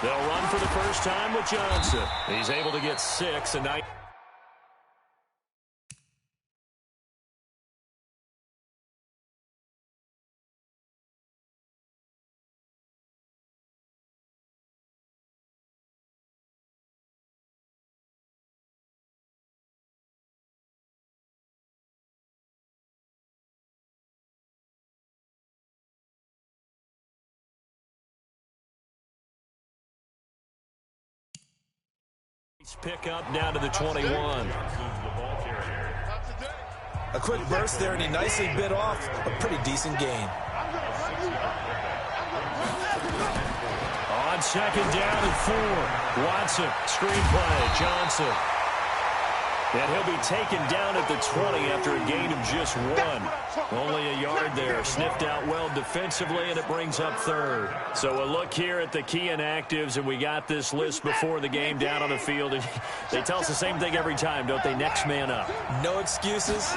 They'll run for the first time with Johnson. He's able to get 6 and 9. Pick up down to the 21. A quick burst there, and he nicely bit off a pretty decent gain. On second down and 4. Watson, screenplay, Johnson. And he'll be taken down at the 20 after a gain of just 1. Only a yard there. Sniffed out well defensively, and it brings up 3rd. So a look here at the key inactives, and we got this list before the game down on the field. And they tell us the same thing every time, don't they? Next man up. No excuses.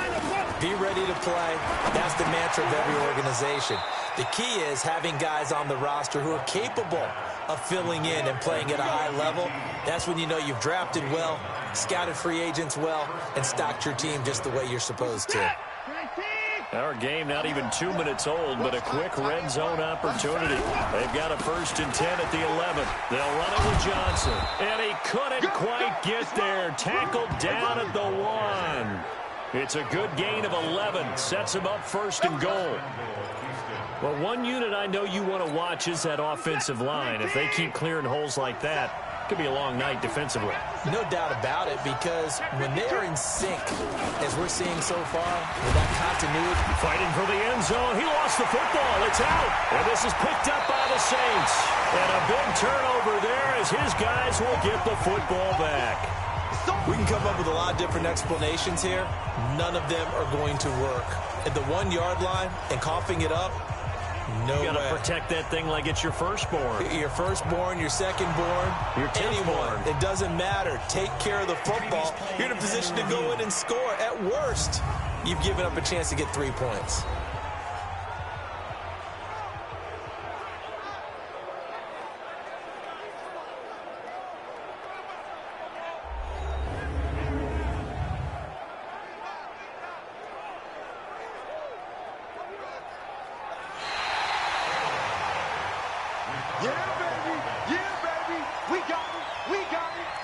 Be ready to play. That's the mantra of every organization. The key is having guys on the roster who are capable of filling in and playing at a high level. That's when you know you've drafted well, scouted free agents well, and stocked your team just the way you're supposed to. Our game not even 2 minutes old, but a quick red zone opportunity. They've got a 1st and 10 at the 11. They'll run it with Johnson. And he couldn't quite get there. Tackled down at the 1. It's a good gain of 11. Sets him up 1st and goal. Well, one unit I know you want to watch is that offensive line. If they keep clearing holes like that, it could be a long night defensively. No doubt about it, because when they are in sync, as we're seeing so far, with that continuity. Fighting for the end zone. He lost the football. It's out. And this is picked up by the Saints. And a big turnover there as his guys will get the football back. We can come up with a lot of different explanations here. None of them are going to work. At the 1 yard line and coughing it up, no way. You got to protect that thing like it's your firstborn. Your firstborn, your secondborn, your tenthborn. It doesn't matter. Take care of the football. You're in a position to go in and score. At worst, you've given up a chance to get 3 points.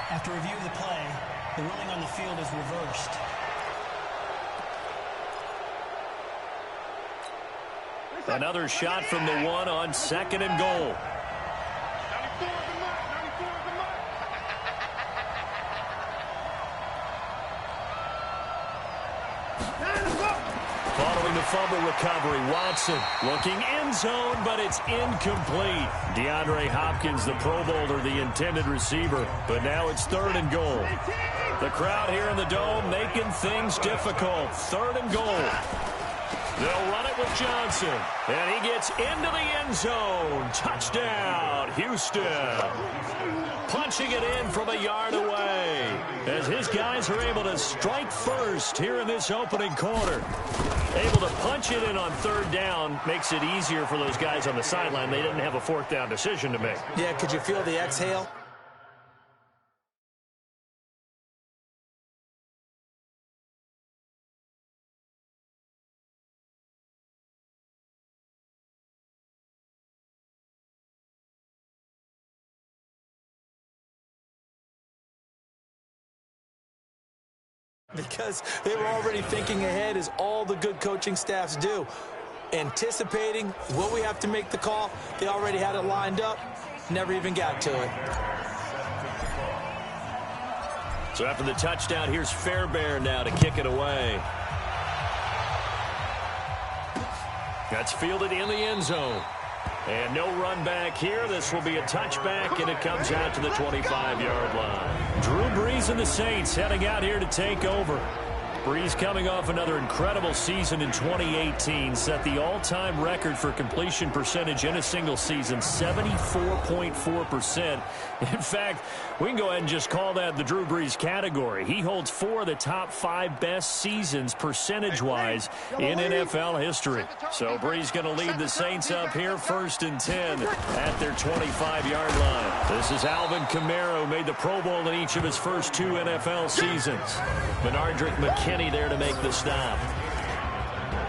After review of the play, the ruling on the field is reversed. Another shot from the 1 on 2nd and goal. Following the fumble recovery, Watson looking end zone, but it's incomplete. DeAndre Hopkins, the Pro Bowler, the intended receiver, but now it's 3rd and goal. The crowd here in the Dome making things difficult. 3rd and goal. They'll run it with Johnson, and he gets into the end zone. Touchdown, Houston. Punching it in from a yard away as his guys are able to strike first here in this opening quarter. Able to punch it in on 3rd down makes it easier for those guys on the sideline. They didn't have a 4th down decision to make. Yeah, could you feel the exhale? Because they were already thinking ahead, as all the good coaching staffs do. Anticipating what we have to make the call. They already had it lined up. Never even got to it. So after the touchdown, here's Fairbairn now to kick it away. That's fielded in the end zone. And no run back here. This will be a touchback, and it comes out to the 25-yard line. Drew Brees and the Saints heading out here to take over. Breeze coming off another incredible season in 2018, set the all-time record for completion percentage in a single season, 74.4%. In fact, we can go ahead and just call that the Drew Brees category. He holds 4 of the top 5 best seasons percentage-wise in NFL history. So Brees going to lead the Saints up here, 1st and 10 at their 25-yard line. This is Alvin Kamara, who made the Pro Bowl in each of his first 2 NFL seasons. Benardrick McKinney there to make the stop.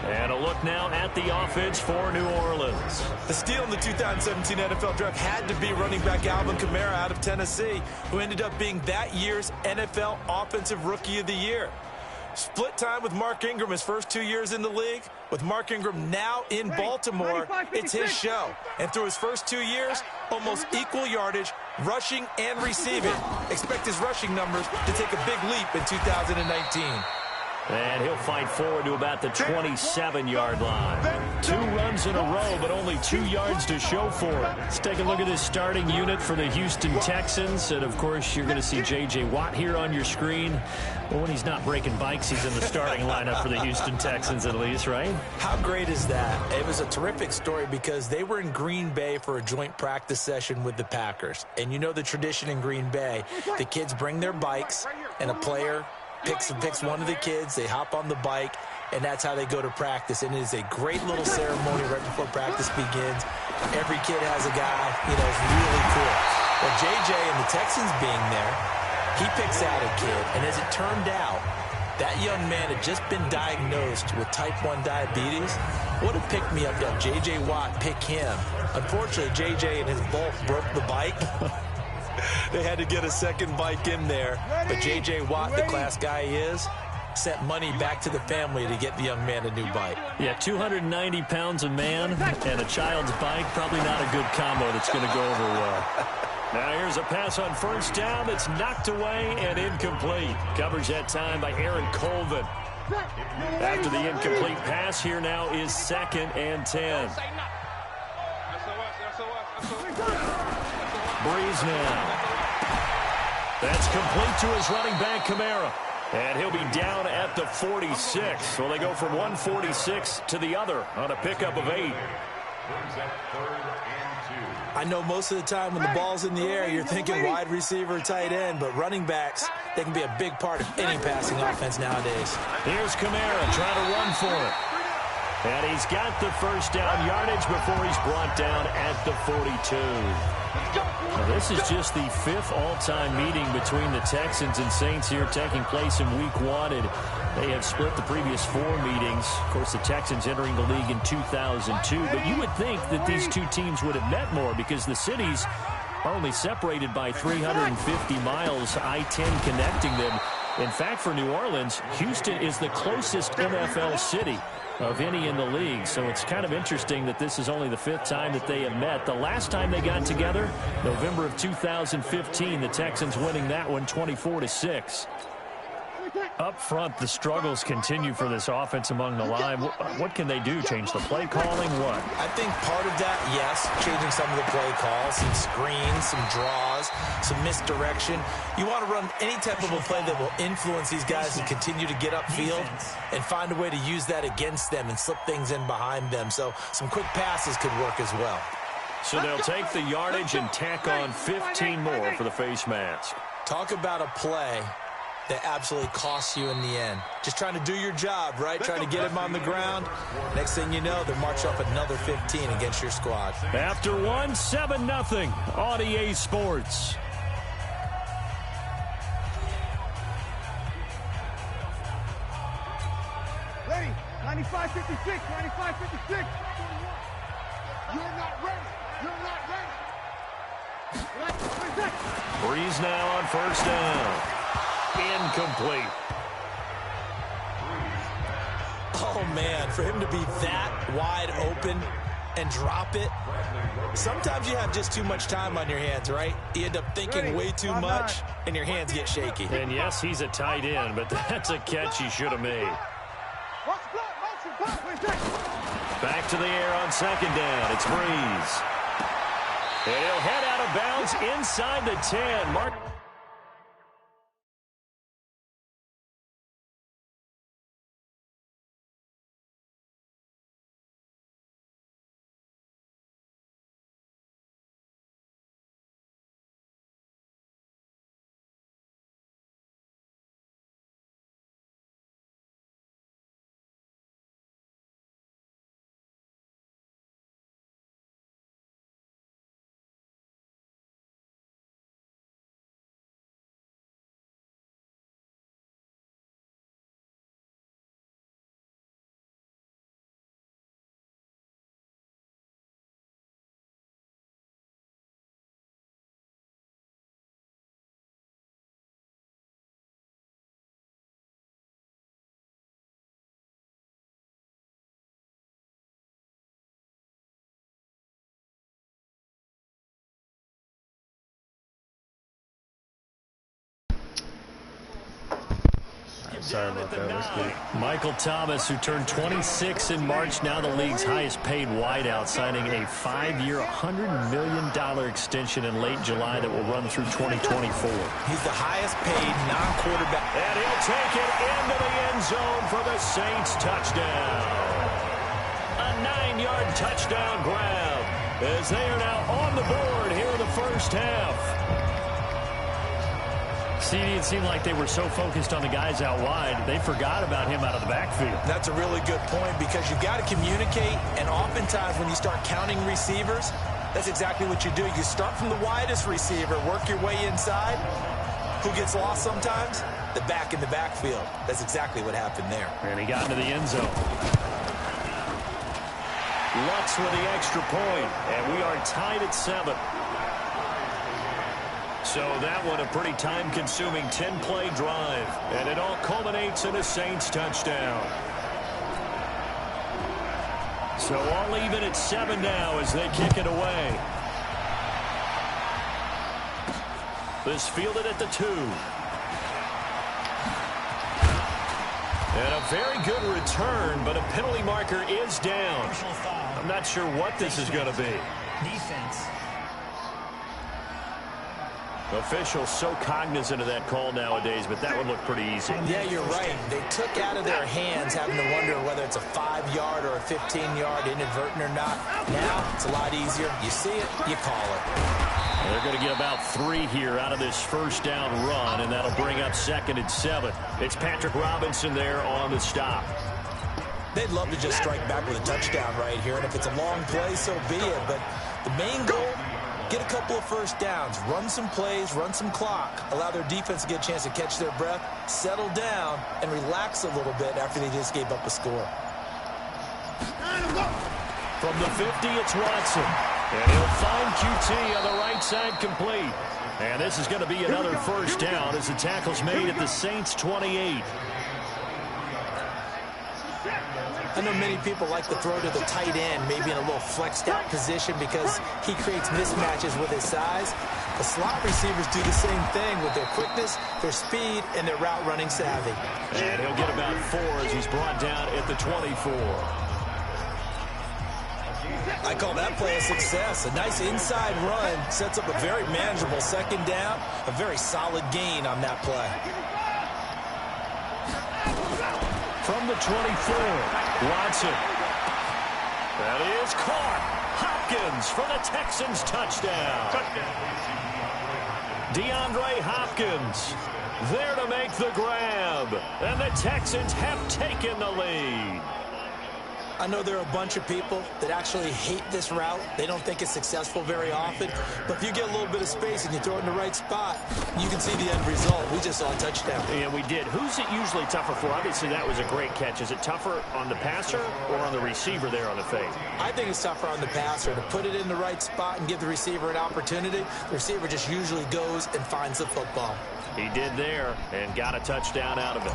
And a look now at the offense for New Orleans. The steal in the 2017 NFL Draft had to be running back Alvin Kamara out of Tennessee, who ended up being that year's NFL Offensive Rookie of the Year. Split time with Mark Ingram his first 2 years in the league. With Mark Ingram now in Baltimore, it's his show. And through his first 2 years, almost equal yardage, rushing and receiving. Expect his rushing numbers to take a big leap in 2019. And he'll fight forward to about the 27-yard line. 2 runs in a row, but only 2 yards to show for it. Let's take a look at this starting unit for the Houston Texans. And, of course, you're going to see J.J. Watt here on your screen. Well, when he's not breaking bikes, he's in the starting lineup for the Houston Texans at least, right? How great is that? It was a terrific story because they were in Green Bay for a joint practice session with the Packers. And you know the tradition in Green Bay. The kids bring their bikes, and a player picks one of the kids, they hop on the bike, and that's how they go to practice. And it is a great little ceremony right before practice begins. Every kid has a guy, it's really cool. Well, JJ and the Texans being there, he picks out a kid, and as it turned out, that young man had just been diagnosed with type 1 diabetes. Would have picked me up to have J.J. Watt pick him. Unfortunately, J.J. and his bulk broke the bike. They had to get a second bike in there. But J.J. Watt, the class guy he is, sent money back to the family to get the young man a new bike. Yeah, 290 pounds a man and a child's bike, probably not a good combo that's going to go over well. Now here's a pass on first down that's knocked away and incomplete. Covers that time by Aaron Colvin. After the incomplete pass, here now is 2nd and 10. Breeze now. That's complete to his running back, Kamara. And he'll be down at the 46. So they go from 146 to the other on a pickup of 8. I know most of the time when the ball's in the air, you're thinking wide receiver, tight end, but running backs, they can be a big part of any passing offense nowadays. Here's Kamara trying to run for it. And he's got the first down yardage before he's brought down at the 42. Now, this is just the 5th all-time meeting between the Texans and Saints here taking place in Week 1. And they have split the previous 4 meetings. Of course, the Texans entering the league in 2002. But you would think that these 2 teams would have met more because the cities are only separated by 350 miles, I-10 connecting them. In fact, for New Orleans, Houston is the closest NFL city of any in the league. So it's kind of interesting that this is only the 5th time that they have met. The last time they got together, November of 2015, the Texans winning that one 24-6. Up front, the struggles continue for this offense among the line. What can they do? Change the play calling? What? I think part of that, yes, changing some of the play calls, some screens, some draws, some misdirection. You want to run any type of a play that will influence these guys to continue to get upfield and find a way to use that against them and slip things in behind them. So some quick passes could work as well. So they'll take the yardage and tack on 15 more for the face mask. Talk about a play that absolutely costs you in the end. Just trying to do your job, right? Trying to get him on the ground. Next thing you know, they're marching up another 15 against your squad. After 1, 7-0 on EA Sports. Ready, 95-56, 95-56. You're not ready. You're not ready. Breeze now on first down. Incomplete. Oh, man, for him to be that wide open and drop it, sometimes you have just too much time on your hands, right? You end up thinking way too much, and your hands get shaky. And, yes, he's a tight end, but that's a catch he should have made. Back to the air on second down. It's Breeze. And he'll head out of bounds inside the 10. Mark Sorry about that. Let's get it. Michael Thomas, who turned 26 in March, now the league's highest-paid wideout, signing a 5-year, $100 million extension in late July that will run through 2024. He's the highest-paid non-quarterback. And he'll take it into the end zone for the Saints touchdown. A 9-yard touchdown grab as they are now on the board here in the first half. See, it seemed like they were so focused on the guys out wide, they forgot about him out of the backfield. That's a really good point because you've got to communicate, and oftentimes when you start counting receivers, that's exactly what you do. You start from the widest receiver, work your way inside. Who gets lost sometimes? The back in the backfield. That's exactly what happened there. And he got into the end zone. Lutz with the extra point, and we are tied at 7. So that one a pretty time-consuming 10-play drive, and it all culminates in a Saints touchdown. So all even at 7 now as they kick it away. This fielded at the 2. And a very good return, but a penalty marker is down. I'm not sure what this is going to be. Defense. Officials so cognizant of that call nowadays, but that would look pretty easy. Yeah, you're right. They took out of their hands having to wonder whether it's a 5-yard or a 15-yard inadvertent or not. Now, it's a lot easier. You see it, you call it. They're going to get about 3 here out of this first down run, and that'll bring up 2nd and 7. It's Patrick Robinson there on the stop. They'd love to just strike back with a touchdown right here, and if it's a long play, so be it. But the main goal, get a couple of first downs, run some plays, run some clock, allow their defense to get a chance to catch their breath, settle down, and relax a little bit after they just gave up a score. From the 50, it's Watson. And he'll find QT on the right side complete. And this is going to be another first down as the tackle's made at the Saints' 28. I know many people like to throw to the tight end, maybe in a little flexed out position because he creates mismatches with his size. The slot receivers do the same thing with their quickness, their speed, and their route running savvy. And he'll get about 4 as he's brought down at the 24. I call that play a success. A nice inside run sets up a very manageable 2nd down, a very solid gain on that play. From the 24, Watson. That is caught. Hopkins for the Texans touchdown. DeAndre Hopkins there to make the grab. And the Texans have taken the lead. I know there are a bunch of people that actually hate this route. They don't think it's successful very often. But if you get a little bit of space and you throw it in the right spot, you can see the end result. We just saw a touchdown. Yeah, we did. Who's it usually tougher for? Obviously, that was a great catch. Is it tougher on the passer or on the receiver there on the fake? I think it's tougher on the passer to put it in the right spot and give the receiver an opportunity. The receiver just usually goes and finds the football. He did there and got a touchdown out of it.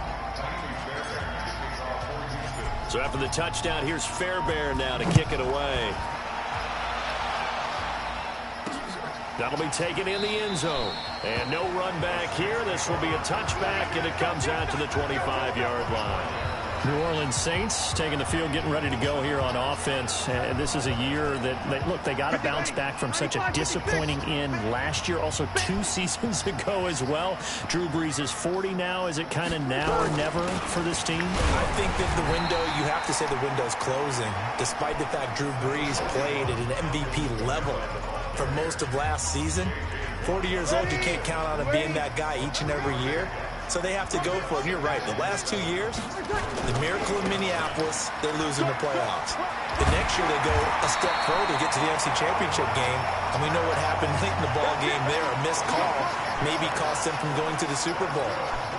So after the touchdown, here's Fairbairn now to kick it away. That'll be taken in the end zone. And no run back here. This will be a touchback, and it comes out to the 25-yard line. New Orleans Saints taking the field, getting ready to go here on offense. And this is a year that look, they got to bounce back from such a disappointing end last year. Also 2 seasons ago as well. Drew Brees is 40 now. Is it kind of now or never for this team? I think that the window, you have to say the window's closing. Despite the fact Drew Brees played at an MVP level for most of last season. 40 years old, you can't count on him being that guy each and every year. So they have to go for it. And you're right. The last 2 years, the miracle in Minneapolis, they lose in the playoffs. The next year, they go a step further, get to the NFC Championship game. And we know what happened late in the ball game there. A missed call maybe cost them from going to the Super Bowl.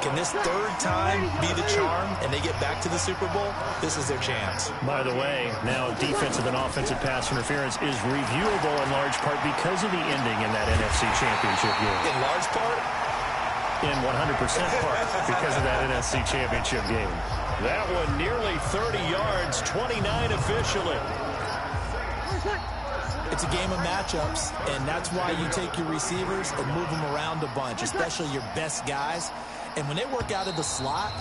Can this 3rd time be the charm and they get back to the Super Bowl? This is their chance. By the way, now defensive and offensive pass interference is reviewable in large part because of the ending in that NFC Championship game. In large part? In 100% part because of that NFC Championship game. That one nearly 30 yards, 29 officially. It's a game of matchups, and that's why you take your receivers and move them around a bunch, especially your best guys. And when they work out of the slot,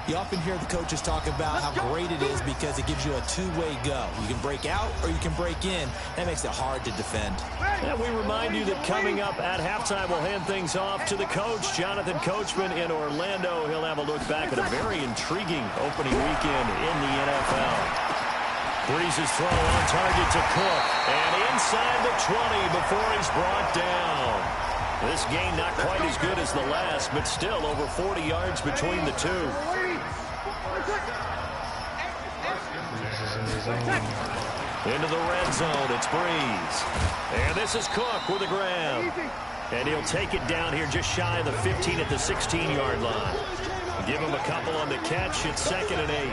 You often hear the coaches talk about how great it is because it gives you a two-way go. You can break out or you can break in. That makes it hard to defend. And we remind you that coming up at halftime, we'll hand things off to the coach, Jonathan Coachman in Orlando. He'll have a look back at a very intriguing opening weekend in the NFL. Breeze's throw on target to Cook. And inside the 20 before he's brought down. This game not quite as good as the last, but still over 40 yards between the two. Into the red zone, it's Breeze. And this is Cook with a grab. And he'll take it down here just shy of the 15 at the 16-yard line. Give him a couple on the catch. It's 2nd and 8.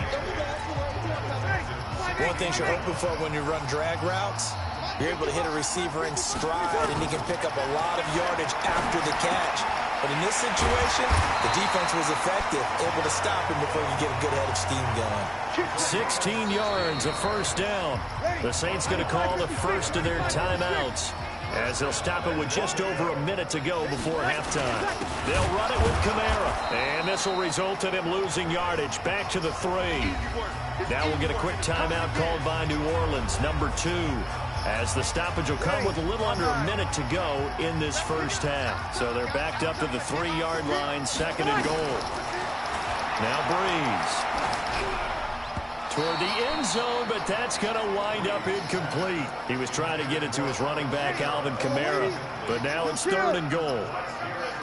One thing you're hoping for when you run drag routes, you're able to hit a receiver in stride, and he can pick up a lot of yardage after the catch. But in this situation, the defense was effective, able to stop him before you get a good head of steam going. 16 yards, a first down. The Saints going to call the first of their timeouts as they'll stop it with just over a minute to go before halftime. They'll run it with Kamara, and this will result in him losing yardage. Back to the 3. Now we'll get a quick timeout called by New Orleans, number 2. As the stoppage will come with a little under a minute to go in this first half. So they're backed up to the 3-yard line, 2nd and goal. Now Breeze. Toward the end zone, but that's going to wind up incomplete. He was trying to get it to his running back, Alvin Kamara. But now it's 3rd and goal.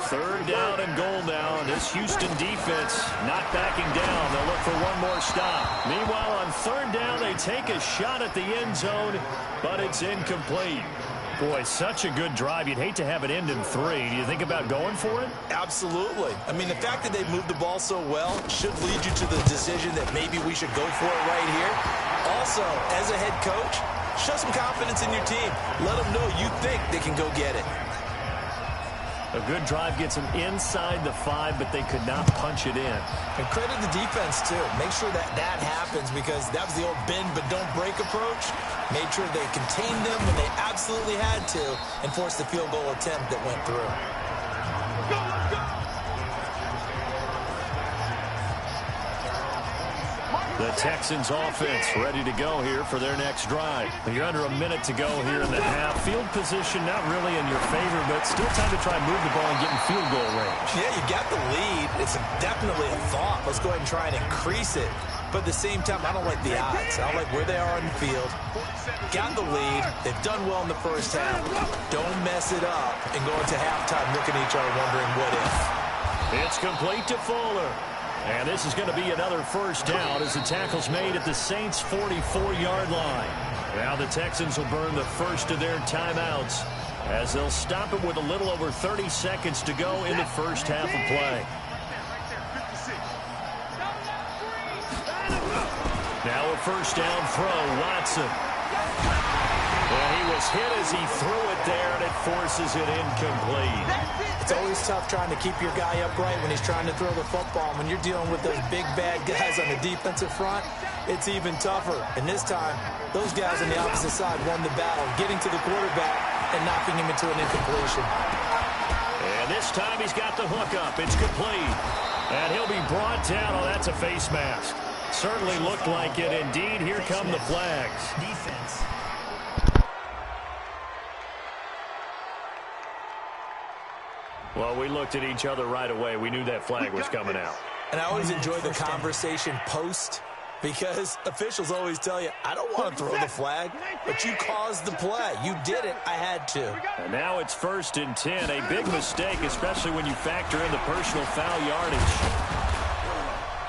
3rd down and goal now, and this Houston defense not backing down. They'll look for one more stop. Meanwhile, on 3rd down, they take a shot at the end zone, but it's incomplete. Boy, such a good drive. You'd hate to have it end in 3. Do you think about going for it? Absolutely. I mean, the fact that they moved the ball so well should lead you to the decision that maybe we should go for it right here. Also, as a head coach, show some confidence in your team. Let them know you think they can go get it. A good drive gets them inside the 5, but they could not punch it in. And credit the defense, too. Make sure that that happens because that was the old bend but don't break approach. Made sure they contained them when they absolutely had to and forced the field goal attempt that went through. The Texans offense ready to go here for their next drive. You're under a minute to go here in the half. Field position not really in your favor, but still time to try and move the ball and get in field goal range. Yeah, you got the lead. It's definitely a thought. Let's go ahead and try and increase it. But at the same time, I don't like the odds. I don't like where they are on the field. Got the lead. They've done well in the first half. Don't mess it up and go into halftime looking at each other wondering what if. It's complete to Fuller. And this is going to be another first down as the tackle's made at the Saints' 44-yard line. Now the Texans will burn the first of their timeouts as they'll stop it with a little over 30 seconds to go in the first half of play. Now a first down throw, Watson. And he was hit as he threw it there, and it forces it incomplete. It's always tough trying to keep your guy upright when he's trying to throw the football. When you're dealing with those big, bad guys on the defensive front, it's even tougher. And this time, those guys on the opposite side won the battle, getting to the quarterback and knocking him into an incompletion. And this time he's got the hook up. It's complete. And he'll be brought down. Oh, that's a face mask. Certainly looked like it. Indeed, here come the flags. Defense. Well, we looked at each other right away. We knew that flag was coming out. And I always enjoy the conversation post because officials always tell you, I don't want to throw the flag, but you caused the play. You did it. I had to. And now it's 1st and 10. A big mistake, especially when you factor in the personal foul yardage.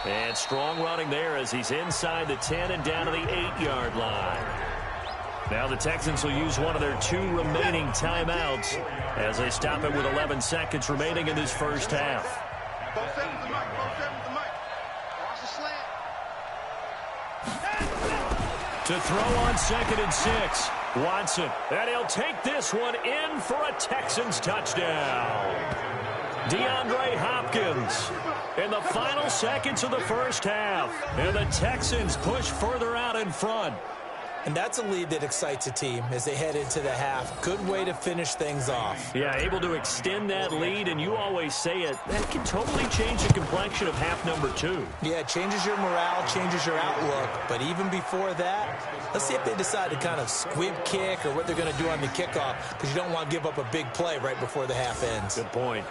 And strong running there as he's inside the 10 and down to the 8-yard line. Now the Texans will use one of their 2 remaining timeouts as they stop it with 11 seconds remaining in this first half. To throw on 2nd and 6, Watson. And he'll take this one in for a Texans touchdown. DeAndre Hopkins in the final seconds of the first half. And the Texans push further out in front. And that's a lead that excites a team as they head into the half. Good way to finish things off. Yeah, able to extend that lead, and you always say it, that can totally change the complexion of half number 2. Yeah, it changes your morale, changes your outlook. But even before that, let's see if they decide to kind of squib kick or what they're going to do on the kickoff, because you don't want to give up a big play right before the half ends. Good point.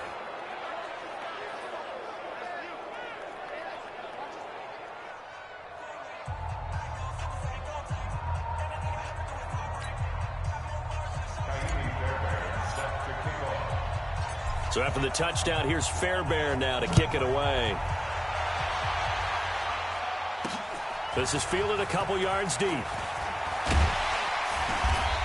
So after the touchdown, here's Fairbairn now to kick it away. This is fielded a couple yards deep.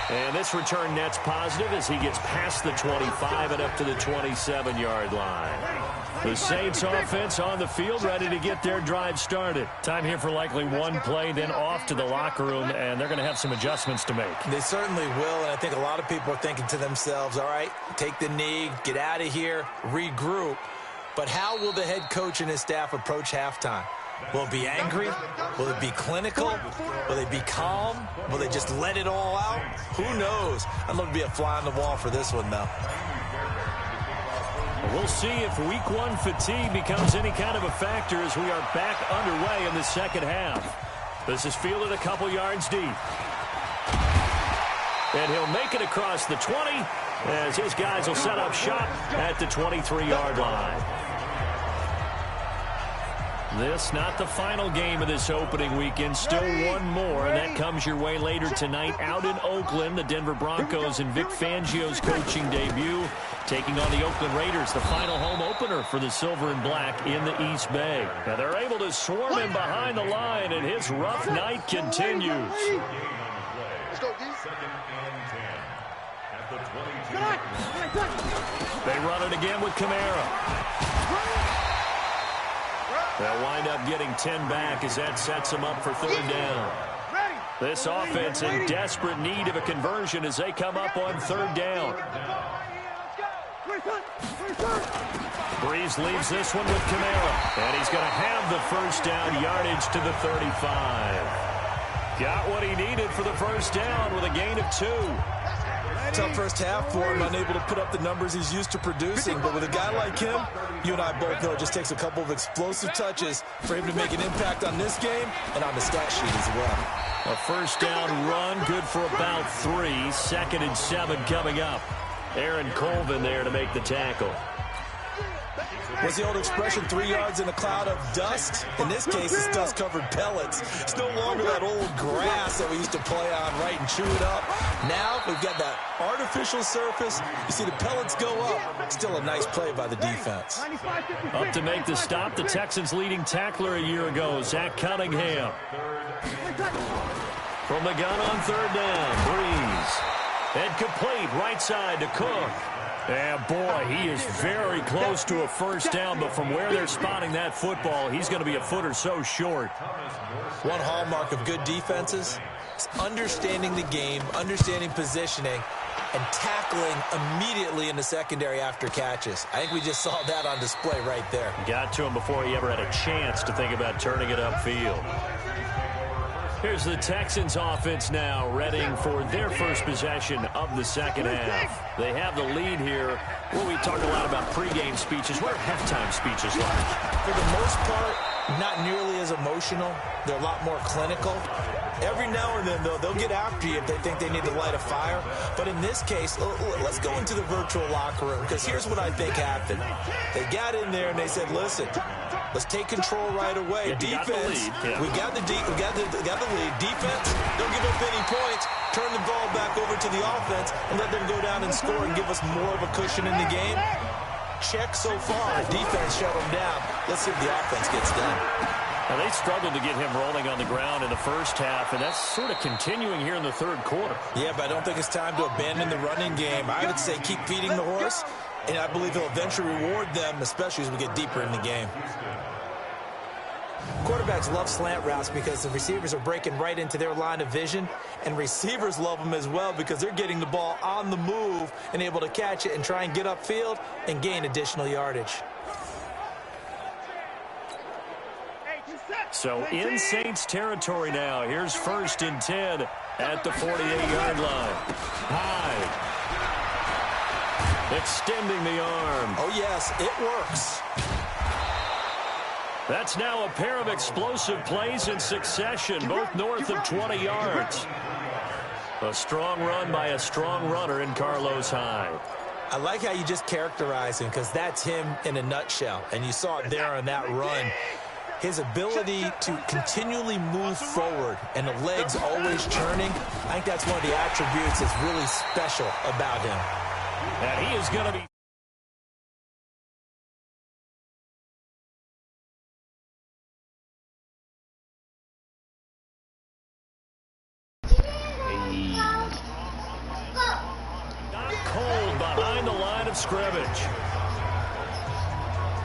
And this return net's positive as he gets past the 25 and up to the 27-yard line. The Saints offense on the field, ready to get their drive started. Time here for likely one play, then off to the locker room, and they're going to have some adjustments to make. They certainly will, and I think a lot of people are thinking to themselves, all right, take the knee, get out of here, regroup. But how will the head coach and his staff approach halftime? Will it be angry? Will it be clinical? Will they be calm? Will they just let it all out? Who knows? I'd love to be a fly on the wall for this one, though. We'll see if week 1 fatigue becomes any kind of a factor as we are back underway in the second half. This is fielded a couple yards deep. And he'll make it across the 20 as his guys will set up shop at the 23-yard line. This not the final game of this opening weekend. Still one more, and that comes your way later tonight out in Oakland. The Denver Broncos and Vic Fangio's coaching debut taking on the Oakland Raiders, the final home opener for the Silver and Black in the East Bay. Now they're able to swarm him behind the line, and his rough night continues. They run it again with Kamara. They'll wind up getting 10 back as that sets them up for third down. This offense in desperate need of a conversion as they come up on third down. Breeze leaves this one with Kamara, and he's going to have the first down yardage to the 35. Got what he needed for the first down with a gain of 2. Tough first half for him, unable to put up the numbers he's used to producing. But with a guy like him, you and I both know it just takes a couple of explosive touches for him to make an impact on this game and on the stat sheet as well. A first down run, good for about 3. 2nd and 7 coming up. Aaron Colvin there to make the tackle. What's the old expression, 3 yards in a cloud of dust? In this case, it's dust-covered pellets. It's no longer that old grass that we used to play on, right, and chew it up. Now we've got that artificial surface. You see the pellets go up. Still a nice play by the defense. Up to make the stop, the Texans' leading tackler a year ago, Zach Cunningham. From the gun on third down, Breeze. And complete, right side to Cook. And boy, he is very close to a first down, but from where they're spotting that football, he's going to be a foot or so short. One hallmark of good defenses is understanding the game, understanding positioning, and tackling immediately in the secondary after catches. I think we just saw that on display right there. Got to him before he ever had a chance to think about turning it upfield. Here's the Texans offense now, readying for their first possession of the second half. They have the lead here. Well, we talk a lot about pregame speeches. What are halftime speeches like? For the most part, not nearly as emotional. They're a lot more clinical. Every now and then, though, they'll get after you if they think they need to light a fire. But in this case, let's go into the virtual locker room, because here's what I think happened. They got in there and they said, listen, let's take control right away. Yeah, defense, we got the lead. Defense, don't give up any points. Turn the ball back over to the offense and let them go down and score and give us more of a cushion in the game. Check so far. Defense shut them down. Let's see if the offense gets done. Now, they struggled to get him rolling on the ground in the first half, and that's sort of continuing here in the third quarter. Yeah, but I don't think it's time to abandon the running game. I would say keep feeding the horse, and I believe he'll eventually reward them, especially as we get deeper in the game. Quarterbacks love slant routes because the receivers are breaking right into their line of vision, and receivers love them as well because they're getting the ball on the move and able to catch it and try and get upfield and gain additional yardage. Hey, 2 sets. So in Saints territory now. Here's 1st and 10 at the 48-yard line. Hyde. Extending the arm. Oh, yes, it works. That's now a pair of explosive plays in succession, both north of 20 yards. A strong run by a strong runner in Carlos Hyde. I like how you just characterize him, because that's him in a nutshell. And you saw it there on that run. His ability to continually move forward and the legs always churning, I think that's one of the attributes that's really special about him. And he is going to be... Not cold behind the line of scrimmage.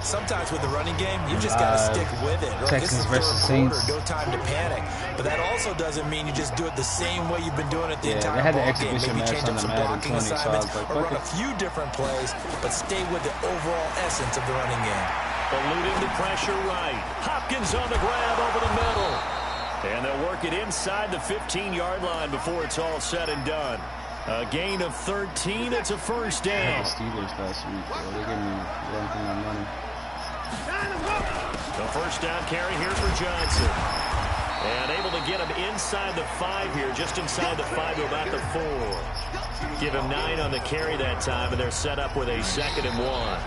Sometimes with the running game, you just got to stick with it. Texans versus Saints. No time to panic. But that also doesn't mean you just do it the same way you've been doing it the entire they had the ball game. exhibition Maybe match change on up the some Madden blocking 20, so I was assignments like, or run a few different plays, but stay with the overall essence of the running game. Eluding the pressure right. Hopkins on the grab over the middle. And they'll work it inside the 15-yard line before it's all said and done. A gain of 13. It's a first down. The Steelers last week, bro. They gave me one for my money. The first down carry here for Johnson. And able to get him inside the 5 here, just inside the 5 to about the 4. Give him 9 on the carry that time, and they're set up with a 2nd and 1.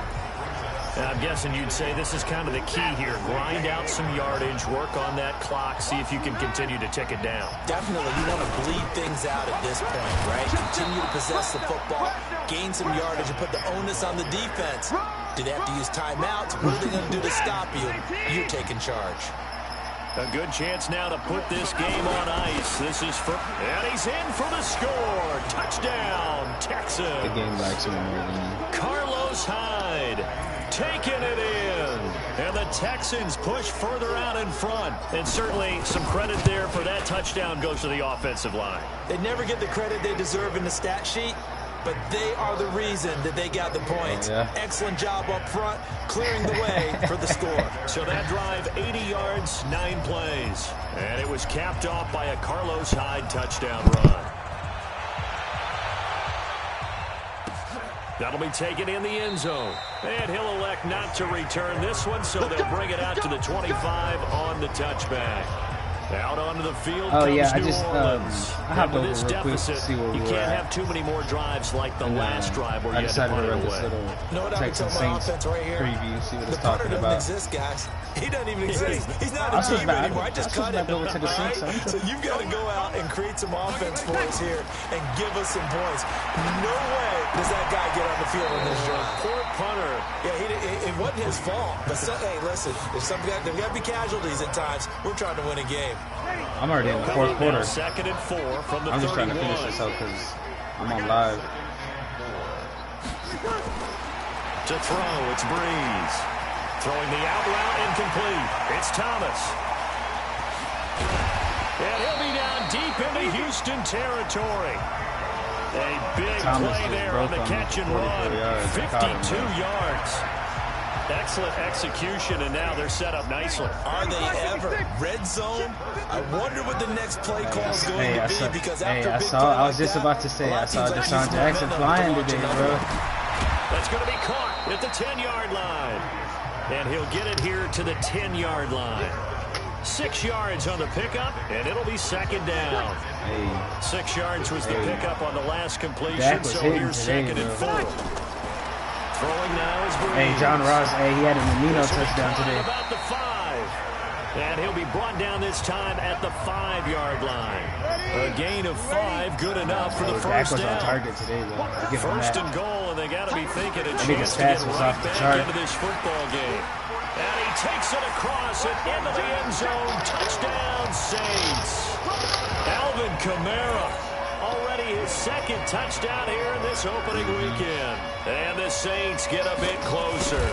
And I'm guessing you'd say this is kind of the key here. Grind out some yardage, work on that clock, see if you can continue to tick it down. Definitely, you want to bleed things out at this point, right? Continue to possess the football, gain some yardage, and put the onus on the defense. Do they have to use timeouts? What are they going to do to stop you? You're taking charge. A good chance now to put this game on ice. This is for... And he's in for the score. Touchdown, Texans. The game likes him more than me. Carlos Hyde taking it in. And the Texans push further out in front. And certainly some credit there for that touchdown goes to the offensive line. They never get the credit they deserve in the stat sheet, but they are the reason that they got the points. Yeah. Excellent job up front, clearing the way for the score. So that drive, 80 yards, 9 plays. And it was capped off by a Carlos Hyde touchdown run. That'll be taken in the end zone. And he'll elect not to return this one, so they'll bring it out to the 25 on the touchback. Out onto the field comes yeah, I New just Orleans. I hopped with over this real quick to deficit, see where you we can't were have too many more drives like the last drive where I you had to decided punt to it run this away. little No, what I Texans tell my Saints offense right here. preview, see what The it's punter talking doesn't about. exist, guys. He doesn't even exist. He's not I a was team about- anymore. I just I was cut him. about to go to the All right? Saints, So you've got to go out and create some offense for us here and give us some points. No way does that guy get on the field in this drive. Poor punter. Yeah, it wasn't his fault. But hey, listen, there's got to be casualties at times. We're trying to win a game. I'm already in the fourth quarter. 2nd and 4 from the I'm just 31. trying to finish this up because I'm on live. To throw, it's Breeze. Throwing the out route incomplete. It's Thomas. And he'll be down deep into Houston territory. A big Thomas play just there broke on the on catch and 44 run. yards. 52 yards. Excellent execution, and now they're set up nicely. Are they ever? Red zone? I wonder what the next play call is going to be, because after a big play I was like just that, about to say, a lot I of saw teams like Deshaun use Jackson momentum flying to launch today, another bro. one. That's going to be caught at the 10-yard line. And he'll get it here to the 10-yard line. 6 yards on the pickup, and it'll be 2nd down. 6 yards was the pickup on the last completion, so here's 2nd and 4. Throwing now is Breeze. Hey, John Ross, he had an Amino touchdown today. About the 5. And he'll be brought down this time at the 5-yard line. A gain of 5, good enough for the first was down. on target today, though. First and goal, and they got to be thinking a I think chance his to get pass was right off the back chart. into this football game. And he takes it across and into the end zone. Touchdown, Saints. Alvin Kamara, already his 2nd touchdown here in this opening weekend. And the Saints get a bit closer.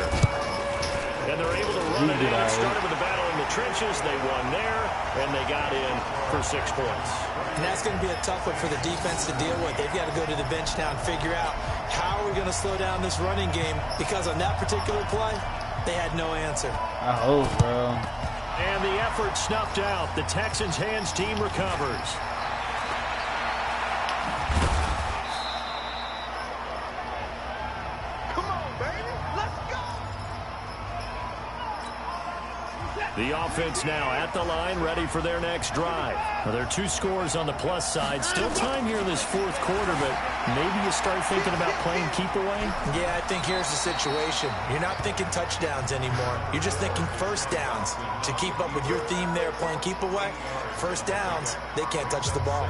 And they're able to run it in. It started with a battle in the trenches. They won there, and they got in for 6 points. And that's going to be a tough one for the defense to deal with. They've got to go to the bench now and figure out how are we going to slow down this running game, because on that particular play, they had no answer. I hope, bro. And the effort snuffed out. The Texans' hands team recovers. Come on, baby. Let's go. The offense now at the line, ready for their next drive. Well, there are 2 scores on the plus side. Still time here in this 4th quarter, but maybe you start thinking about playing keep away? Yeah, I think here's the situation. You're not thinking touchdowns anymore. You're just thinking first downs. To keep up with your theme there, playing keep away, first downs, they can't touch the ball.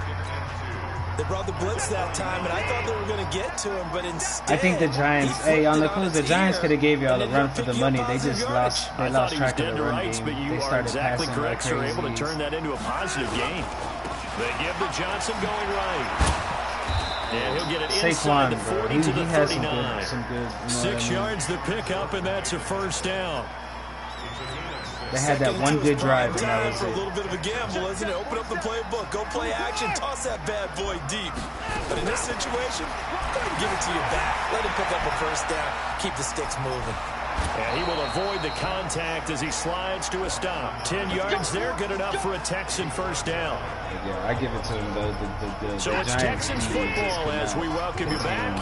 They brought the blitz that time, and I thought they were going to get to him, but instead, I think the Giants, on the close, the Giants could have gave y'all a run for the money. They just lost track of the run game. They started passing like crazy. You're able to turn that into a positive game. They give the Johnson going right. And he'll get it inside the 40 to the 39. Some good 6 yards the pickup, and that's a first down. They had that one good drive, and that was for a little bit of a gamble, isn't it? Open up the playbook, go play action, toss that bad boy deep. But in this situation, go ahead and give it to your back. Let him pick up a first down, keep the sticks moving. And he will avoid the contact as he slides to a stop. 10 yards there, good enough for a Texan first down. Yeah, I give it to him, though. So it's Texans football as we welcome you back.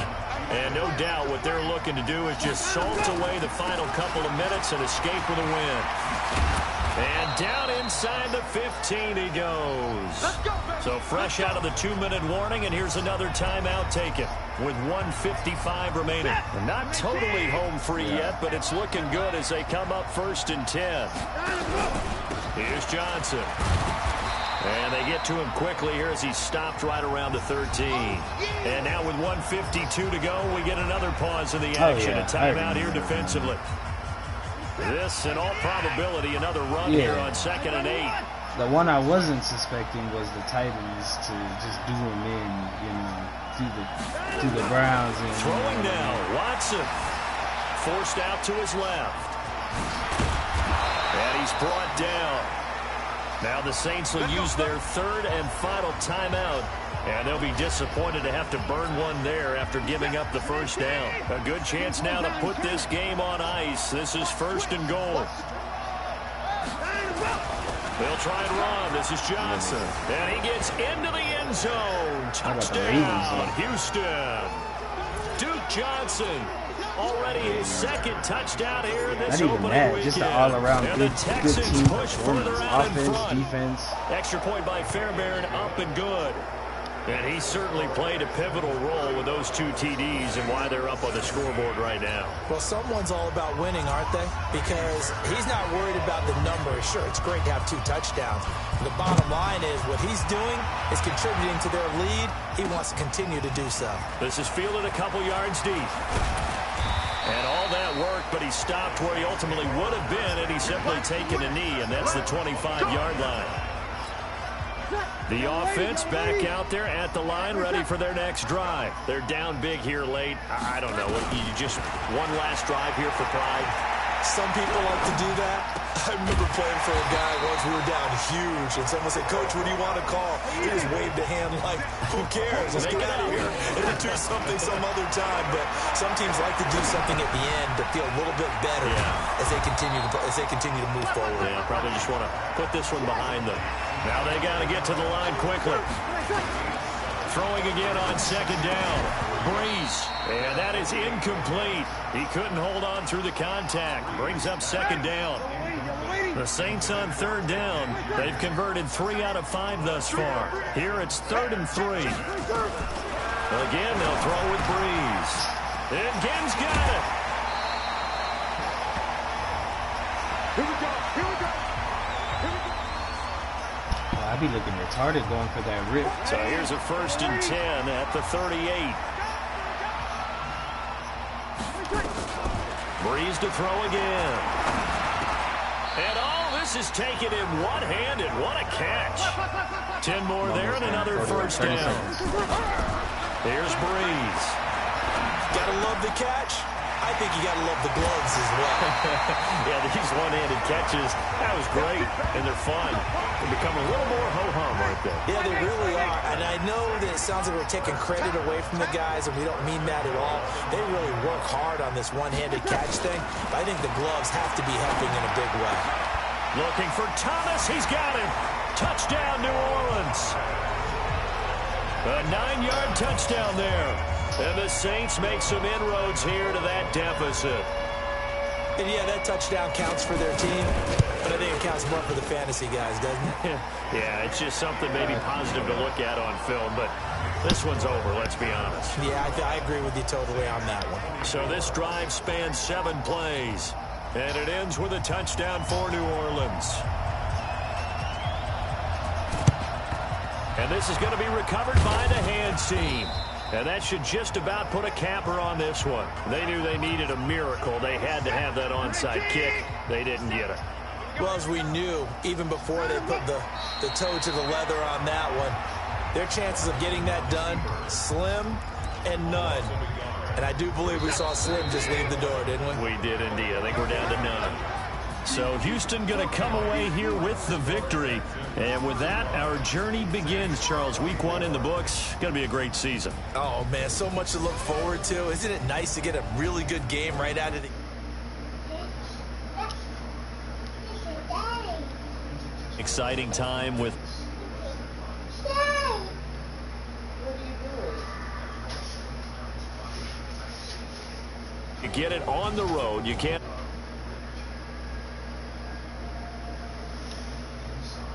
And no doubt what they're looking to do is just salt away the final couple of minutes and escape with a win. And down inside the 15 he goes. So fresh out of the 2-minute warning, and here's another timeout taken with 1:55 remaining. They're not totally home free yet, but it's looking good as they come up 1st and 10. Here's Johnson. And they get to him quickly here as he's stopped right around the 13. And now with 1:52 to go, we get another pause in the action. A timeout here defensively. This, in all probability, another run here on 2nd and 8. The one I wasn't suspecting was the Titans to just do him in, through the Browns. And, throwing now, Watson. Forced out to his left. And he's brought down. Now the Saints will use their 3rd and final timeout. And they'll be disappointed to have to burn one there after giving up the first down. A good chance now to put this game on ice. This is 1st and goal. They'll try and run. This is Johnson. And he gets into the end zone. Touchdown, Houston. Duke Johnson. Already his 2nd touchdown here in this opening weekend. Just an all-around good team push further out in offense, front. defense. Extra point by Fairbairn, up and good. And he certainly played a pivotal role with those 2 TDs and why they're up on the scoreboard right now. Well, someone's all about winning, aren't they? Because he's not worried about the number. Sure, it's great to have 2 touchdowns. The bottom line is what he's doing is contributing to their lead. He wants to continue to do so. This is fielded a couple yards deep. And all that work, but he stopped where he ultimately would have been, and he's simply taken a knee, and that's the 25-yard line. The offense back out there at the line, ready for their next drive. They're down big here late. I don't know. You just one last drive here for pride. Some people like to do that. I remember playing for a guy once. We were down huge, and someone said, "Coach, what do you want to call?" He just waved a hand like, "Who cares? Let's get out of here and do something some other time." But some teams like to do something at the end to feel a little bit better as they continue to move forward. Yeah, probably just want to put this one behind them. Now they got to get to the line quickly. Throwing again on 2nd down. Breeze. And that is incomplete. He couldn't hold on through the contact. Brings up 2nd down. The Saints on 3rd down. They've converted 3 out of 5 thus far. Here it's 3rd and 3. Again, they'll throw with Breeze. And Gibbs got it. Here we go. Here we go. I'd be looking retarded going for that rip. So here's a 1st and 10 at the 38. Breeze to throw again. And all this is taken in one-handed. What a catch. 10 more there and another 1st down. Here's Breeze. Gotta love the catch. I think you got to love the gloves as well. Yeah, these one-handed catches, that was great, and they're fun. They become a little more ho-hum, aren't they? Yeah, they really are. And I know that it sounds like we're taking credit away from the guys, and we don't mean that at all. They really work hard on this one-handed catch thing. But I think the gloves have to be helping in a big way. Looking for Thomas. He's got him. Touchdown, New Orleans. A 9-yard touchdown there. And the Saints make some inroads here to that deficit. And yeah, that touchdown counts for their team, but I think it counts more for the fantasy guys, doesn't it? Yeah, it's just something maybe positive to look at on film, but this one's over, let's be honest. Yeah, I agree with you totally on that one. So this drive spans 7 plays, and it ends with a touchdown for New Orleans. And this is going to be recovered by the hands team. And that should just about put a capper on this one. They knew they needed a miracle. They had to have that onside kick. They didn't get it. Well, as we knew, even before they put the toe to the leather on that one, their chances of getting that done, slim and none. And I do believe we saw Slim just leave the door, didn't we? We did indeed. I think we're down to none. So Houston going to come away here with the victory. And with that, our journey begins, Charles. Week 1 in the books. Going to be a great season. Oh, man, so much to look forward to. Isn't it nice to get a really good game right out of the... Exciting time with... You get it on the road. You can't...